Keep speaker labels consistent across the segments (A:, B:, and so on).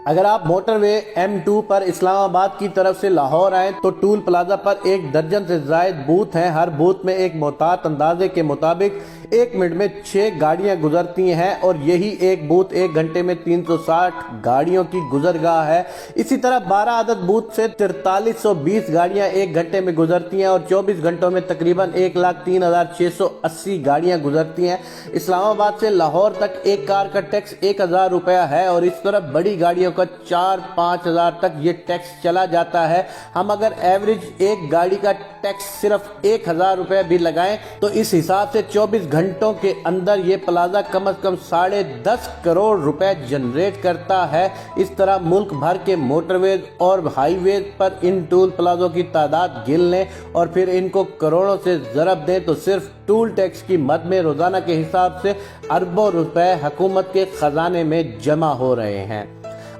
A: اگر آپ موٹر وے M2 پر اسلام آباد کی طرف سے لاہور آئیں تو ٹول پلازا پر 1 درجن سے زائد بوتھ ہیں۔ ہر بوتھ میں ایک محتاط اندازے کے مطابق 1 منٹ میں 6 گاڑیاں گزرتی ہیں اور یہی ایک بوتھ 1 گھنٹے میں 360 گاڑیوں کی گزرگاہ ہے۔ اسی طرح 12 عدد بوتھ سے 4320 گاڑیاں 1 گھنٹے میں گزرتی ہیں اور 24 گھنٹوں میں تقریباً 1,03,680 گاڑیاں گزرتی ہیں۔ اسلام آباد سے لاہور تک ایک کار کا ٹیکس 1000 روپیہ ہے اور اس طرح بڑی گاڑیوں کا 4-5 ہزار تک یہ ٹیکس چلا جاتا ہے۔ ہم اگر ایوریج ایک گاڑی کا ٹیکس صرف 1000 روپے بھی لگائیں تو اس حساب سے 24 گھنٹوں کے اندر یہ پلازا کم از کم 10.5 کروڑ روپے جنریٹ کرتا ہے۔ اس طرح ملک بھر کے موٹر ویز اور ہائی ویز پر ان ٹول پلازوں کی تعداد گن لیں اور پھر ان کو کروڑوں سے ضرب دیں تو صرف ٹول ٹیکس کی مد میں روزانہ کے حساب سے اربوں روپے حکومت کے خزانے میں جمع ہو رہے ہیں۔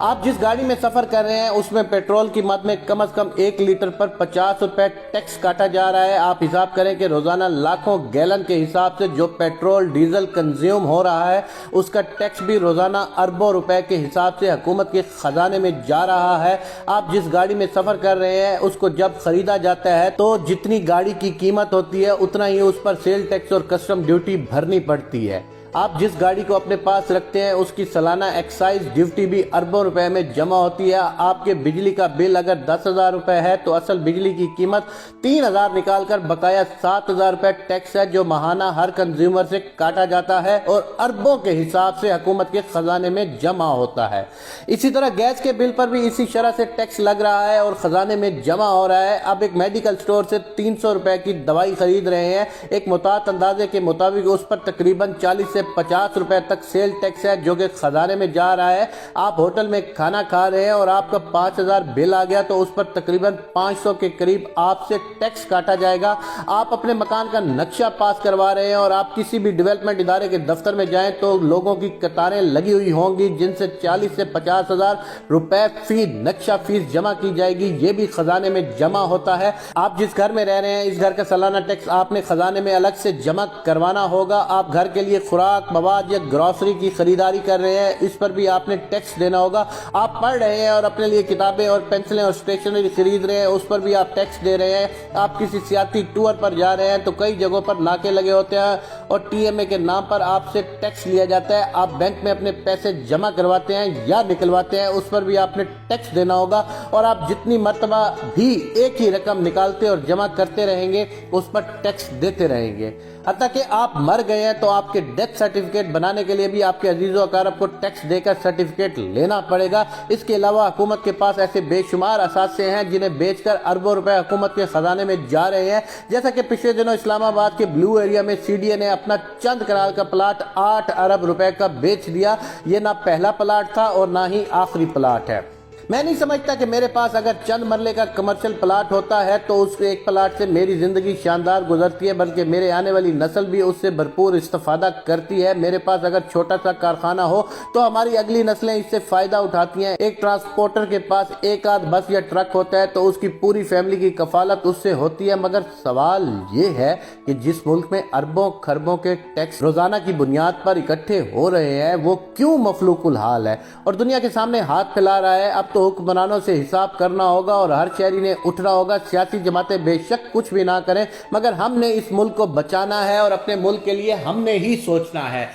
A: آپ جس گاڑی میں سفر کر رہے ہیں اس میں پیٹرول کی مد میں کم از کم 1 لیٹر پر 50 روپے ٹیکس کاٹا جا رہا ہے۔ آپ حساب کریں کہ روزانہ لاکھوں گیلن کے حساب سے جو پیٹرول ڈیزل کنزیوم ہو رہا ہے اس کا ٹیکس بھی روزانہ اربوں روپے کے حساب سے حکومت کے خزانے میں جا رہا ہے۔ آپ جس گاڑی میں سفر کر رہے ہیں اس کو جب خریدا جاتا ہے تو جتنی گاڑی کی قیمت ہوتی ہے اتنا ہی اس پر سیل ٹیکس اور کسٹم ڈیوٹی بھرنی پڑتی ہے۔ آپ جس گاڑی کو اپنے پاس رکھتے ہیں اس کی سالانہ ایکسائز ڈیوٹی بھی اربوں روپے میں جمع ہوتی ہے۔ آپ کے بجلی کا بل اگر 10,000 روپے ہے تو اصل بجلی کی قیمت 3,000 نکال کر بقایا 7,000 روپے ٹیکس ہے جو ماہانہ ہر کنزیومر سے کاٹا جاتا ہے اور اربوں کے حساب سے حکومت کے خزانے میں جمع ہوتا ہے۔ اسی طرح گیس کے بل پر بھی اسی شرح سے ٹیکس لگ رہا ہے اور خزانے میں جمع ہو رہا ہے۔ اب ایک میڈیکل سٹور سے 300 روپے کی دوائی خرید رہے ہیں، ایک محتاط اندازے کے مطابق اس پر تقریباً 40 سے 50 روپے تک سیل ٹیکس ہے جو کہ خزانے میں جا رہا ہے۔ آپ ہوٹل میں کھانا کھا رہے ہیں اور آپ کا 5,000 بل آ گیا تو اس پر تقریباً 500 کے قریب آپ سے ٹیکس کاٹا جائے گا۔ آپ اپنے مکان کا نقشہ پاس کروا رہے ہیں اور آپ کسی بھی ڈیولپمنٹ ادارے کے دفتر میں جائیں تو لوگوں کی قطاریں لگی ہوئی ہوں گی جن سے 40 سے 50,000 روپے فی نقشہ فیس جمع کی جائے گی، یہ بھی خزانے میں جمع ہوتا ہے۔ آپ جس گھر میں رہ رہے ہیں اس گھر کا سالانہ ٹیکس آپ نے خزانے میں الگ سے جمع کروانا ہوگا۔ آپ گھر کے لیے خوراک مواد یا گروسری کی خریداری کر رہے ہیں اس پر بھی آپ نے ٹیکس دینا ہوگا۔ آپ پڑھ رہے ہیں اور اپنے لیے کتابیں اور پینسلیں اور اسٹیشنری خرید رہے ہیں اس پر بھی آپ ٹیکس دے رہے ہیں۔ آپ کسی سیاحتی ٹور پر جا رہے ہیں تو کئی جگہوں پر ناکے لگے ہوتے ہیں اور TMA کے نام پر آپ سے ٹیکس لیا جاتا ہے۔ آپ بینک میں اپنے پیسے جمع کرواتے ہیں یا نکلواتے ہیں اس پر بھی آپ نے ٹیکس دینا ہوگا اور آپ جتنی مرتبہ بھی ایک ہی رقم نکالتے اور جمع کرتے رہیں گے اس پر ٹیکس دیتے رہیں گے۔ حتیٰ کہ آپ مر گئے ہیں تو آپ کے ڈیتھ سرٹیفکیٹ بنانے کے لیے بھی آپ کے عزیز و اقارب کو ٹیکس دے کر سرٹیفکیٹ لینا پڑے گا۔ اس کے علاوہ حکومت کے پاس ایسے بے شمار اثاثے ہیں جنہیں بیچ کر اربوں روپے حکومت کے خزانے میں جا رہے ہیں، جیسا کہ پچھلے دنوں اسلام آباد کے بلو ایریا میں CDA نے اپنا چند کنال کا پلاٹ 8 ارب روپے کا بیچ دیا۔ یہ نہ پہلا پلاٹ تھا اور نہ ہی آخری پلاٹ ہے۔ میں نہیں سمجھتا کہ میرے پاس اگر چند مرلے کا کمرشل پلاٹ ہوتا ہے تو اس ایک پلاٹ سے میری زندگی شاندار گزرتی ہے، بلکہ میرے آنے والی نسل بھی اس سے بھرپور استفادہ کرتی ہے۔ میرے پاس اگر چھوٹا سا کارخانہ ہو تو ہماری اگلی نسلیں اس سے فائدہ اٹھاتی ہیں۔ ایک ٹرانسپورٹر کے پاس ایک آدھ بس یا ٹرک ہوتا ہے تو اس کی پوری فیملی کی کفالت اس سے ہوتی ہے، مگر سوال یہ ہے کہ جس ملک میں اربوں خربوں کے ٹیکس روزانہ کی بنیاد پر اکٹھے ہو رہے ہیں وہ کیوں مفلوق الحال ہے اور دنیا کے سامنے ہاتھ پھیلا رہا ہے؟ اب تو حکمرانوں سے حساب کرنا ہوگا اور ہر شہری نے اٹھنا ہوگا۔ سیاسی جماعتیں بے شک کچھ بھی نہ کریں مگر ہم نے اس ملک کو بچانا ہے اور اپنے ملک کے لیے ہم نے ہی سوچنا ہے۔